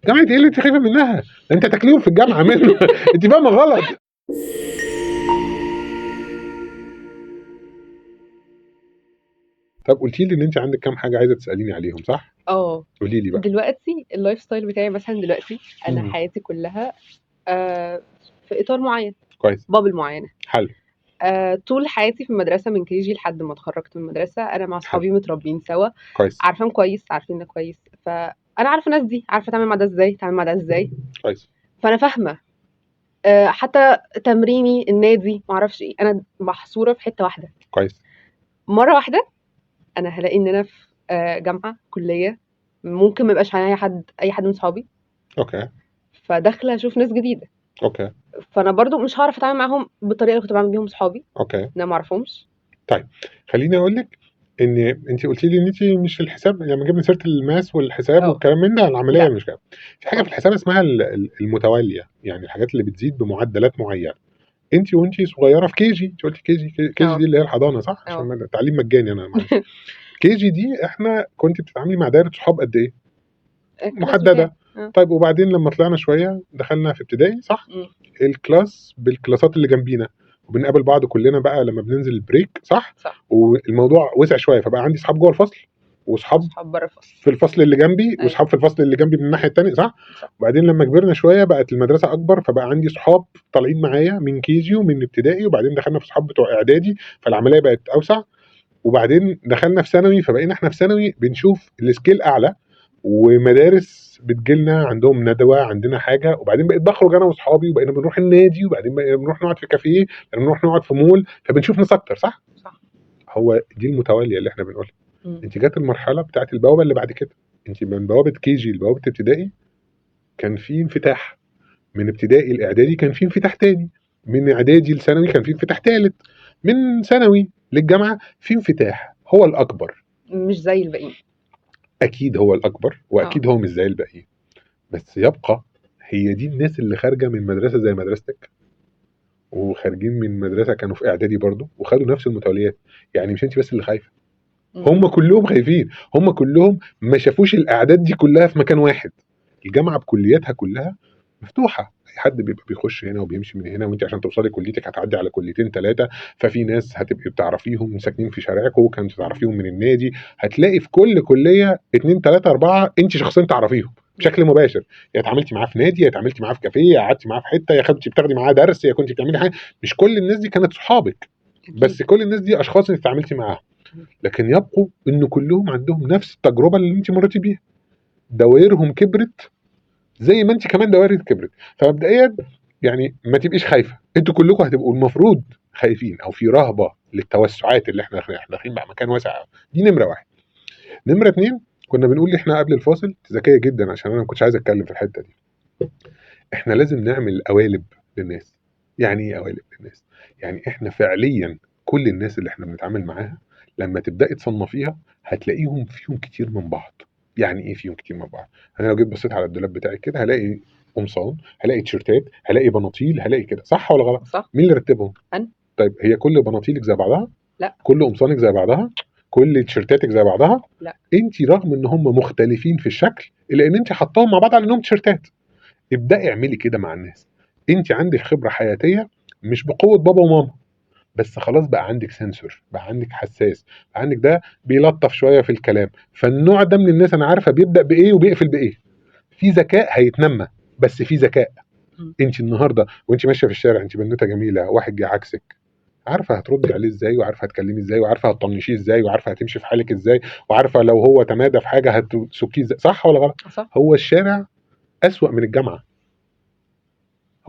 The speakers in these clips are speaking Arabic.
جامعه ايه اللي انت خايفه منها؟ ده انت تاكليهم في الجامعه منه. انت فاهمه غلط. طب قلتي لي ان انت عندك كام حاجه عايزه تساليني عليهم، صح؟ قولي لي بقى. دلوقتي اللايف ستايل بتاعي مثلا دلوقتي انا مم. حياتي كلها في اطار معين، كويس. بابل معينه. حلو. طول حياتي في المدرسه من كيجي لحد ما اتخرجت من المدرسه انا مع حلو. اصحابي متربيين سوا، كويس. عارفاهم كويس، عارفين ده كويس، فانا عارفه الناس دي، عارفه اتعامل مع ده ازاي، اتعامل مع ده ازاي، كويس. فانا فاهمه. حتى تمريني النادي ما اعرفش ايه، انا محصوره في حته واحده. كويس. مره واحده انا هلاقي ان انا في جامعه كليه، ممكن ما يبقاش معايا اي حد من صحابي، اوكي. فداخله اشوف ناس جديده، اوكي. فانا برضو مش هعرف اتعامل معاهم بالطريقه اللي كنت بعمل بيهم صحابي، اوكي. انا ما اعرفهمش. طيب خليني اقول لك ان انت قلتي لي ان انت مش في الحساب، لما جبنا سيره الماس والحساب اه والكلام من ده، العمليه لا مش كده. في حاجه في خالص. الحساب اسمها المتواليه، يعني الحاجات اللي بتزيد بمعدلات معينه. انت وانت صغيره في كيجي، انت قلتي كيجي، كيجي دي اه اللي هي الحضانه، صح؟ اه عشان تعليم مجاني انا معلش. كيجي دي احنا كنت بتتعاملي مع دايره صحاب قد ايه؟ الكلاس بتاعي محدده. طيب وبعدين لما طلعنا شويه دخلنا في ابتدائي، صح؟ مم. الكلاس بالكلاسات اللي جنبينا، وبنقابل بعض كلنا بقى لما بننزل البريك، صح؟ صح. والموضوع وسع شويه، فبقى عندي اصحاب جوه الفصل واصحاب اصحاب بره الفصل. في الفصل اللي جنبي ايوه واصحاب في الفصل اللي جنبي من الناحيه الثانيه، صح؟ صح. وبعدين لما كبرنا شويه بقت المدرسه اكبر، فبقى عندي صحاب طالعين معايا من كيجي ومن ابتدائي، وبعدين دخلنا في صحاب بتوع اعدادي، فالعمليه بقت اوسع. وبعدين دخلنا في ثانوي، فبقينا احنا في ثانوي بنشوف السكيل اعلى، ومدارس بتجيلنا عندهم ندوه، عندنا حاجه، وبعدين بقيت بخرج انا واصحابي وبقينا بنروح النادي، وبعدين بقينا بنروح نقعد في كافيه، بقينا بنروح نقعد في مول، فبنشوف ناس اكتر، صح؟ صح. هو دي المتواليه اللي احنا بنقولها. مم. انت جات المرحله بتاعت البوابه اللي بعد كده، انت من بوابه كيجي لبوابه ابتدائي كان في انفتاح، من ابتدائي لاعدادي كان في انفتاح تاني، من اعدادي لثانوي كان في انفتاح تالت، من ثانوي للجامعه في انفتاح هو الاكبر. مش زي الباقيين. اكيد هو الاكبر، اه واكيد هو مش زي الباقيين، بس يبقى هي دي الناس اللي خارجه من مدرسه زي مدرستك، وخارجين من مدرسه كانوا في اعدادي برضو وخدوا نفس المتوليات. يعني مش انت بس اللي خايفه، مم. هم كلهم خايفين، هم كلهم ما شافوش الاعداد دي كلها في مكان واحد. الجامعه بكلياتها كلها مفتوحه، اي حد بيبقى بيخش هنا وبيمشي من هنا، وانت عشان توصلي كليتك هتعدي على كليتين ثلاثه، ففي ناس هتبقي بتعرفيهم ساكنين في شارعكم وكانت تعرفيهم من النادي، هتلاقي في كل كليه اتنين تلاته اربعه انت شخصيا تعرفيهم بشكل مباشر، يا اتعاملتي معاه في نادي، يا اتعاملتي معاه في كافيه، يا قعدتي معاه في حته، يا خدتي بتاخدي معاه درس، يا كنت بتعملي حاجه. مش كل الناس دي كانت صحابك، اكيد. بس كل الناس دي اشخاص انت اتعاملتي معاهم، لكن يبقوا ان كلهم عندهم نفس التجربه اللي انت مريتي بيها، دوائرهم كبرت زي ما انت كمان دوائرك كبرت. فمبدئيا يعني ما تبقيش خايفه، انتوا كلكم هتبقوا المفروض خايفين او في رهبه للتوسعات اللي احنا داخلين بقى مكان واسع. دي نمره واحد. نمره اتنين، كنا بنقول احنا قبل الفاصل ذكيه جدا عشان انا ما كنتش عايز اتكلم في الحته دي، احنا لازم نعمل قوالب للناس. يعني ايه قوالب للناس؟ يعني احنا فعليا كل الناس اللي احنا بنتعامل معاها لما تبداي تصنفيها هتلاقيهم فيهم كتير من بعض. يعني ايه فيهم كتير من بعض؟ انا لو جيت بصيت على الدولاب بتاعي كده هلاقي قمصان، هلاقي تيشيرتات، هلاقي بناطيل، هلاقي كده، صح ولا غلط؟ صح. مين اللي رتبهم؟ انا. طيب هي كل بناطيلك زي بعضها؟ لا. كل قمصانك زي بعضها؟ كل تيشيرتاتك زي بعضها؟ لا. انت رغم ان هم مختلفين في الشكل الا ان انت حطاهم مع بعض على انهم تيشيرتات. ابدأي اعملي كده مع الناس. انت عندك خبرة حياتية مش بقوة بابا وماما، بس خلاص بقى عندك سنسور، بقى عندك حساس، بقى عندك ده بيلطف شوية في الكلام، فالنوع ده من الناس انا عارفة بيبدأ بايه وبيقفل بايه. في ذكاء هيتنمى، بس في ذكاء. مم. انت النهارده وانت ماشيه في الشارع انت بنوته جميله، واحد جه عكسك، عارفه هتردي عليه ازاي، وعارفه هتكلمي ازاي، وعارفه هتطنشيه ازاي، وعارفه هتمشي في حالك ازاي، وعارفه لو هو تمادى في حاجه هتسكيه ازاي، صح ولا غلط؟ صح. هو الشارع اسوأ من الجامعه.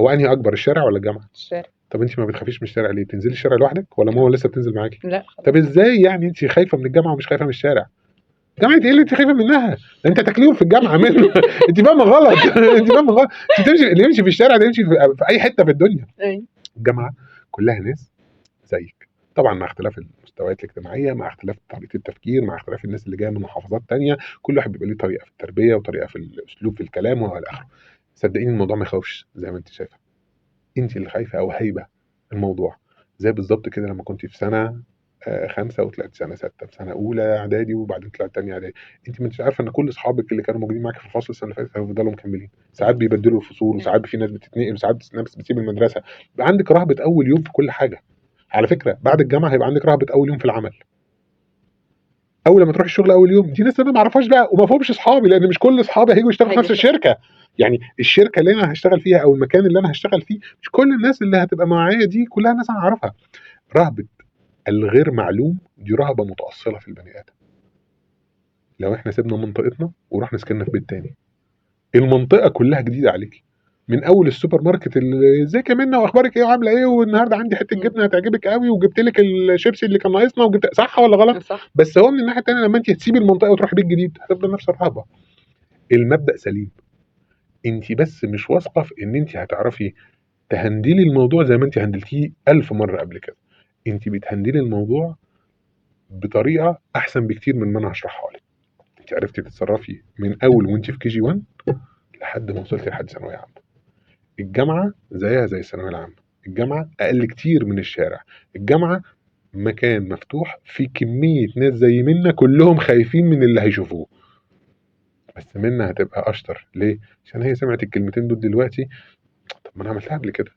هو انهي اكبر، الشارع ولا الجامعه؟ الشارع. طب انت ما بتخافيش من الشارع ليه؟ تنزلي الشارع لوحدك ولا ماما لسه بتنزل معاكي؟ لا طب خلاص. ازاي يعني انت خايفه من الجامعه ومش خايفه من الشارع؟ جامعه ايه اللي انت خايفه منها؟ ده انت تاكليهم في الجامعه منه. انت فاهمه غلط. انت فاهمه غلط. انت تمشي، اللي يمشي في الشارع ده يمشي في اي حته في الدنيا. ايوه. الجامعه كلها ناس زيك، طبعا مع اختلاف المستويات الاجتماعيه، مع اختلاف طريقه التفكير، مع اختلاف الناس اللي جايه من محافظات تانية، كل واحد بيبقى ليه طريقه في التربيه وطريقه في الاسلوب في الكلام والى اخره. صدقيني الموضوع ما يخوفش زي ما انت شايفه، انت اللي خايفه او هايبه الموضوع. زي بالظبط كده لما كنت في سنه 5 وطلعت سنة 6 في سنة أولى إعدادي وبعدين طلعت تانية إعدادي، أنتِ ما أنتيش عارفة إن كل أصحابِك اللي كانوا موجودين معاكِ في الفصل السنة اللي فاتت هيفضلوا مكملين، ساعات بيبدلوا الفصول وساعات في ناس بتتنقل وساعات ناس بتسيب المدرسة، يبقى عندِك رهبة أول يوم في كل حاجة. على فكرة بعد الجامعة هيبقى عندِك رهبة أول يوم في العمل. أول لمّا تروحي الشغل أول يوم، دي ناس أنا ما أعرفهاش بقى وما فيهمش أصحابي، لإن مش كل أصحابي هييجوا يشتغلوا في نفس الشركة، يعني الشركة اللي أنا هاشتغل فيها أو المكان اللي أنا هاشتغل فيه، مش كل الناس اللي هتبقى معايا دي كلها ناس أنا أعرفها. رهبة الغير معلوم دي رهبة متأصلة في البني آدم. لو إحنا سِبنا منطقتنا ورُحنا سكننا في بيت تاني، المنطقة كلها جديدة عليكِ، من أول السوبر ماركت إزيك يا منى وأخبارِك إيه وعاملة إيه والنهارده عندي حتة جبنة هتعجبِك أوي وجبت لِك الشيبسي اللي كان ناقصنا صح والّا غلط؟ صح. بس هو من الناحية التانية لمّا أنتِ هتسيبي المنطقة وتروحي بيت جديد هتفضل نفس الرهبة. المبدأ سليم، أنتِ بس مش واثقة في إن أنتِ هتعرفي تهندلي الموضوع زي ما أنتِ هندلتيه 1000 مرة قبل كده، أنتِ بتهندلي الموضوع بطريقة أحسن بكتير من ما أنا هاشرحها لِك. أنتِ عرفتِ تتصرّفي من أول وأنتِ في KG1 لحد ما وصلتِ لحد ثانوية عامة. الجامعة زيها زي الثانوية العامة، الجامعة أقل كتير من الشارع، الجامعة مكان مفتوح فيه كمية ناس زي منا كلّهم خايفين من اللي هيشوفوه، بس منا هتبقى أشطر ليه؟ عشان هي سمعت الكلمتين دول دلوقتي، طب ما أنا عملتها قبل كده،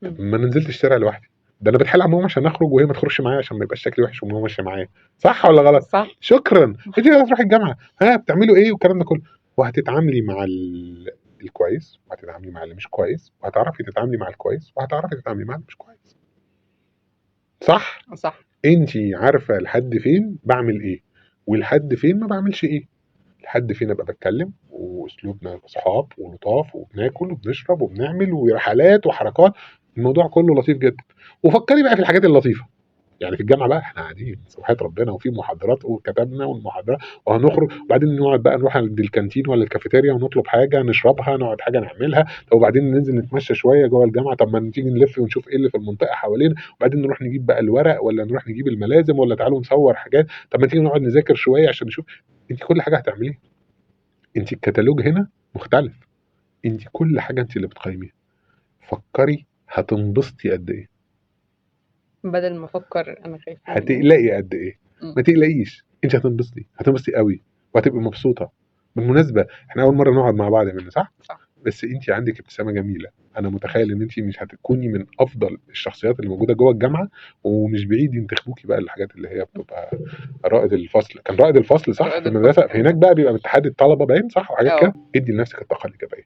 طب ما أنا نزلت الشارع لوحدي، ده أنا باتحايل على ماما عشان أخرج وهي ما تخرجش معايا عشان ما يبقاش شكلي وحش وماما ماشية معايا، صح والّا غلط؟ صح. شكرًا، أنتِ بقى تروحي الجامعة، ها بتعملوا إيه والكلام ده كلّه، وهتتعاملي مع الكويس وهتتعاملي مع اللي مش كويس، وهتعرفي تتعاملي مع الكويس وهتعرفي تتعاملي مع اللي مش كويس. صح؟ صح. أنتِ عارفة لحد فين باعمل إيه، ولحد فين ما باعملش إيه، لحد فين أبقى باتكلم وأسلوبنا صحاب ولطاف وبناكل وبنشرب وبنعمل ورحلات وحركات، الموضوع كلّه لطيف جدًا، وفكّري بقى في الحاجات اللطيفة. يعني في الجامعة بقى إحنا قاعدين وحياة ربنا وفي محاضرات وكتبنا والمحاضرات وهنخرج وبعدين نقعد بقى نروح عند الكانتين والّا الكافيتيريا ونطلب حاجة نشربها، نقعد حاجة نعملها، طب وبعدين ننزل نتمشى شوية جوّه الجامعة، طب ما تيجي نلِف ونشوف إيه اللي في المنطقة حوالينا، وبعدين نروح نجيب بقى الورق والّا نروح نجيب الملازم والّا تعالوا نصوّر حاجات، طب ما تيجي نقعد نذاكر شوية عشان نشوف، أنتِ كل حاجة هتعمليها، أنتِ الكتالوج هنا مختلف، أنتِ كل حاجة أنتِ اللي بتقيّميها، فكّري هتنبسطي قد إيه. بدل ما أفكّر أنا خايفة من إيه. هتقلقي قد إيه، إمم. ما تقلقيش، أنتِ هتنبسطي أوي وهتبقي مبسوطة. بالمناسبة إحنا أول مرّة نقعد مع بعض يا منى صح؟ صح. بس أنتِ عندِك ابتسامة جميلة، أنا متخيّل إن أنتِ مش هتكوني من أفضل الشخصيات اللي موجودة جوّه الجامعة، ومش بعيد ينتخبوكِ بقى الحاجات اللي هي بتبقى رائد الفصل، كان رائد الفصل صح رائد في الفصل. المدرسة؟ هناك بقى بيبقى من اتحاد الطلبة باين صح وحاجات آه. كده؟ ادّي لنفسِك الطاقة الإيجابية،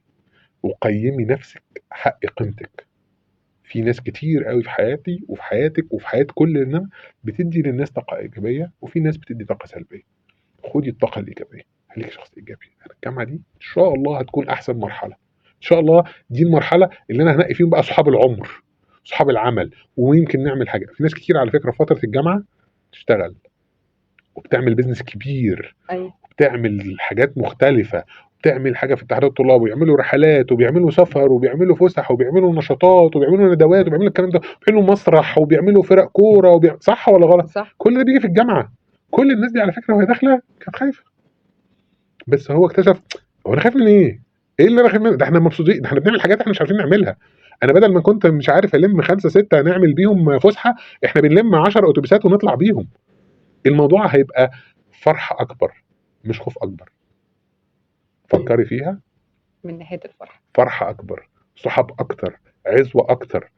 وقيّمي نفسِك حق قيمتِك. في ناس كتير أوي في حياتي وفي حياتِك وفي حياة كل الناس بتدّي للناس طاقة إيجابية، وفي ناس بتدّي طاقة سلبية، خُدي الطاقة الإيجابية، خليكِ شخص إيجابي، أنا الجامعة دي إن شاء الله هتكون أحسن مرحلة، إن شاء الله دي المرحلة اللي أنا هانقي فيهم بقى صحاب العُمر، صحاب العمل، ويمكن نعمل حاجة، في ناس كتير على فكرة في فترة الجامعة تشتغل، وبتعمل business كبير، أيوه. وبتعمل حاجات مختلفة، وبتعمل حاجة في اتحاد الطلاب، ويعملوا رحلات، وبيعملوا سفر، وبيعملوا فُسح، وبيعملوا نشاطات، وبيعملوا ندوات، وبيعملوا الكلام ده، وبيعملوا مسرح، وبيعملوا فرق كورة، صح والّا غلط؟ صح. كل ده بييجي في الجامعة، كل الناس دي على فكرة وهي داخلة كانت خايفة، بس هو اكتشف هو أنا خايف من إيه؟ إيه اللي أنا خايف منه؟ ده إحنا مبسوطين، ده إحنا بنعمل حاجات إحنا مش عارفين نعملها، أنا بدل ما كنت مش عارف ألِم 5، 6 نعمل بيهم فُسحة، إحنا بنلِم 10 أوتوبيسات ونطلع بيهم، الموضوع هيبقى فرحة أكبر، مش خوف أكبر. فكّري فيها، من ناحية الفرحة. فرحة أكبر، صحاب أكتر، عِزوة أكتر،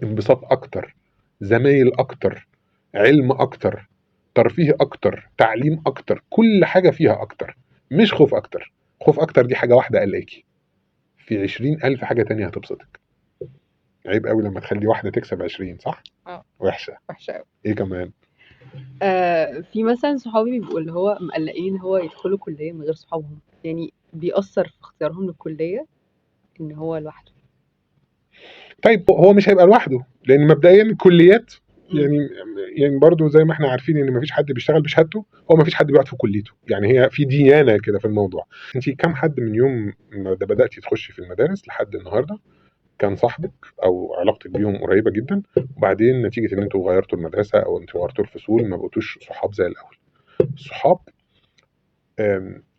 انبساط أكتر، زمايل أكتر، علم أكتر، ترفيه أكتر، تعليم أكتر، كل حاجة فيها أكتر، مش خوف أكتر، خوف أكتر دي حاجة واحدة قلقاكِ، في 20.000 حاجة تانية هتبسطِك. عيب أوي لمّا تخلّي واحدة تكسب 20 صح؟ آه. وحشة. وحشة أوي. إيه كمان؟ في مثلًا صحابي بيبقوا اللي هو مقلّقين إن هو يدخلوا كُلّية من غير صحابهم، يعني بيأثّر في اختيارهم للكُلّية إن هو لوحده. طيب هو مش هيبقى لوحده، لإن مبدئيًا الكليات إمم. يعني برضه زي ما إحنا عارفين إن ما فيش حد بيشتغل بشهادته، هو ما فيش حد بيقعد في كليته، يعني هي في ديانة كده في الموضوع. أنتِ كام حد من يوم ما بدأتِ تخشي في المدارس لحد النهارده كان صاحبِك أو علاقتِك بيهم قريبة جدًا، وبعدين نتيجة إن أنتم غيّرتوا المدرسة أو أنتم غيّرتوا الفصول ما بقيتوش صحاب زي الأول. الصحاب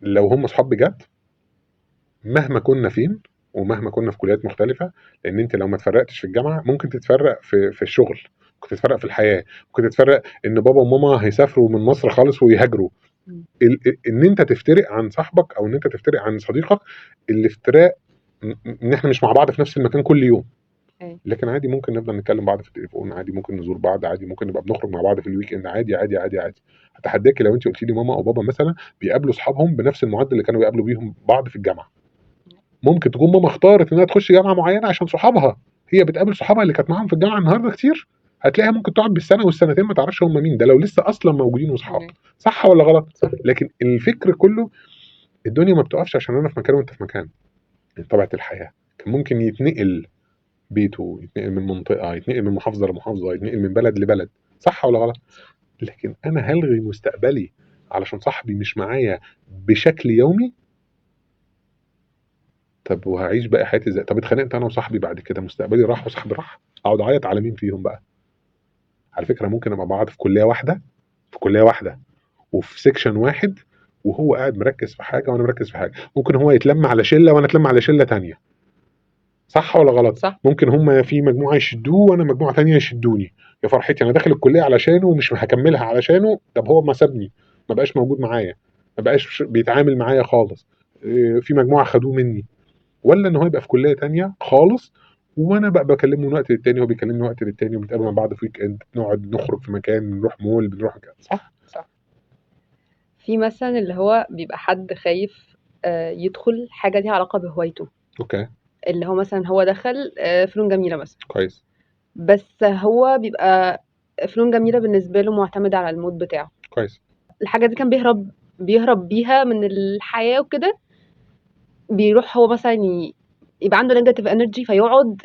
لو هم صحاب بجد مهما كنا فين، ومهما كنا في كليات مختلفة، لإن أنتِ لو ما اتفرّقتش في الجامعة ممكن تتفرّق في الشغل، ممكن تتفرق في الحياه، ممكن تتفرق ان بابا وماما هيسافروا من مصر خالص ويهاجروا. إمم. ان انت تفترق عن صاحبك او ان انت تفترق عن صديقك، الافتراء ان احنا مش مع بعض في نفس المكان كل يوم، أيوه. لكن عادي ممكن نفضل نتكلم بعض في التليفون، عادي ممكن نزور بعض، عادي ممكن نبقى بنخرج مع بعض في الويك اند، عادي عادي عادي عادي. اتحداكي لو انت قلتي لي ماما او بابا مثلا بيقابلوا اصحابهم بنفس المعدل اللي كانوا بيقابلوا بيهم بعض في الجامعه. ممكن تكون ماما اختارت انها تخش جامعه معينه عشان صحابها، هي بتقابل صحابها اللي كانت معاهم في الجامعه النهارده كتير، هتلاقيها ممكن تقعد بالسنه والسنتين ما تعرفش هم مين، ده لو لسه اصلا موجودين وصحاب. أيوه. صح ولا غلط؟ صح. لكن الفكر كله، الدنيا ما بتقفش عشان انا في مكان وانت في مكان، طبيعه الحياه. كان ممكن يتنقل بيته، يتنقل من منطقه، يتنقل من محافظه لمحافظه، يتنقل من بلد لبلد. صح ولا غلط؟ لكن انا هلغي مستقبلي علشان صاحبي مش معايا بشكل يومي؟ طب وهعيش باقي حياتي ازاي؟ طب اتخانقت انا وصاحبي بعد كده، مستقبلي راح وصاحبي راح، اقعد اعيط على مين فيهم بقى؟ على فكره ممكن ابقى بعض في كليه واحده، في كليه واحده وفي سيكشن واحد، وهو قاعد مركز في حاجه وانا مركز في حاجه، ممكن هو يتلم على شله وانا اتلم على شله تانية. صح ولا غلط؟ صح. ممكن هم في مجموعه يشدوه وانا مجموعه تانية يشدوني. يا فرحتي انا داخل الكليه علشانه ومش هكملها علشانه، طب هو ما سابني، ما بقاش موجود معايا، ما بقاش بيتعامل معايا خالص، في مجموعه خدوه مني. ولا ان هو يبقى في كليه تانية خالص وانا بقى بكلمه من وقت للتاني وهو بيكلمني من وقت للتاني، وبنتقابل مع بعض في ويك اند، نقعد نخرج في مكان، نروح مول، بنروح مكان. صح؟ صح. في مثلًا اللي هو بيبقى حد خايف يدخل حاجة ليها علاقة بهوايته، اوكي اللي هو مثلًا هو دخل فنون جميلة مثلًا، كويس بس هو بيبقى فنون جميلة بالنسبة له مُعتمدة على الmood بتاعه، كويس الحاجة دي كان بيهرب بيها من الحياة وكده، بيروح هو مثلًا يبقى عنده negative energy فيقعد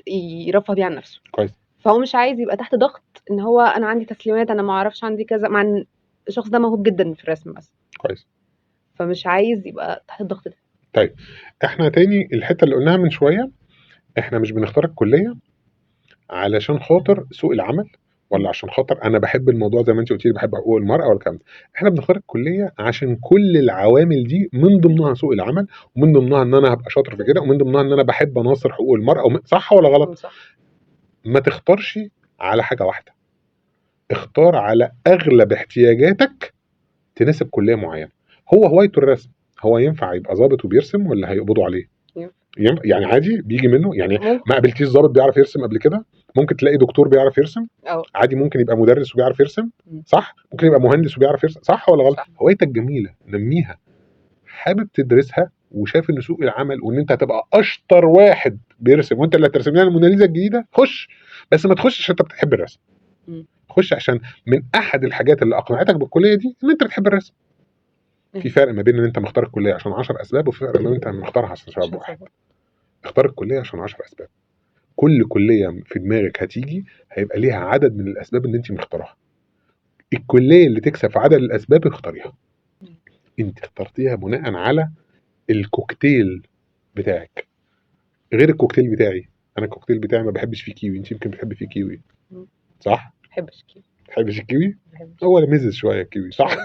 يرفّه بيها عن نفسه، كويس فهو مش عايز يبقى تحت ضغط إن هو أنا عندي تسليمات، أنا ما أعرفش عندي كذا، مع إن الشخص ده موهوب جدًا في الرسم مثلًا، كويس. فمش عايز يبقى تحت الضغط ده. طيب احنا تاني الحته اللي قلناها من شويه، احنا مش بنختار الكليه علشان خاطر سوق العمل، ولا عشان خاطر انا بحب الموضوع زي ما انت قلتي لي بحب حقوق المرأة ولا الكلام ده. احنا بنختار الكلية عشان كل العوامل دي، من ضمنها سوق العمل، ومن ضمنها ان انا هبقى شاطر في كده، ومن ضمنها ان انا بحب اناصر حقوق المرأة صح ولا غلط؟ صح. ما تختارش على حاجة واحدة، اختار على اغلب احتياجاتك تناسب كلية معينة. هو هوايته الرسم، هو ينفع يبقى ظابط وبيرسم ولا هيقبضوا عليه؟ ينفع. يعني عادي بيجي منه، يعني ممكن. ما قابلتيش ظابط بيعرف يرسم قبل كده؟ ممكن تلاقي دكتور بيعرف يرسم عادي، ممكن يبقى مدرس وبيعرف يرسم، صح؟ ممكن يبقى مهندس وبيعرف يرسم، صح ولا غلط؟ صح. هوايتك جميله نميها، حابب تدرسها وشايف ان سوق العمل وان انت هتبقى اشطر واحد بيرسم وانت اللي هترسم لنا الموناليزا الجديده، خش. بس ما تخشش عشان انت بتحب الرسم، خش عشان من احد الحاجات اللي اقنعتك بالكليه دي ان انت بتحب الرسم. في فرق ما بين ان انت مختار الكليه عشان 10 اسباب، وفي فرق ما بين انت مختارها عشان سبب واحد. اختار الكليه عشان 10 اسباب، كل كليه في دماغك هتيجي هيبقى ليها عدد من الاسباب ان انت مختارها، الكليه اللي تكسب في عدد الاسباب اختاريها. انت اخترتيها بناء على الكوكتيل بتاعك، غير الكوكتيل بتاعي. انا الكوكتيل بتاعي ما بحبش فيه كيوي، انت يمكن بتحبي فيه كيوي، صح؟ ما باحبش الكيوي. ما بتحبش الكيوي؟ ما باحبش. هو مزز شويه الكيوي، صح؟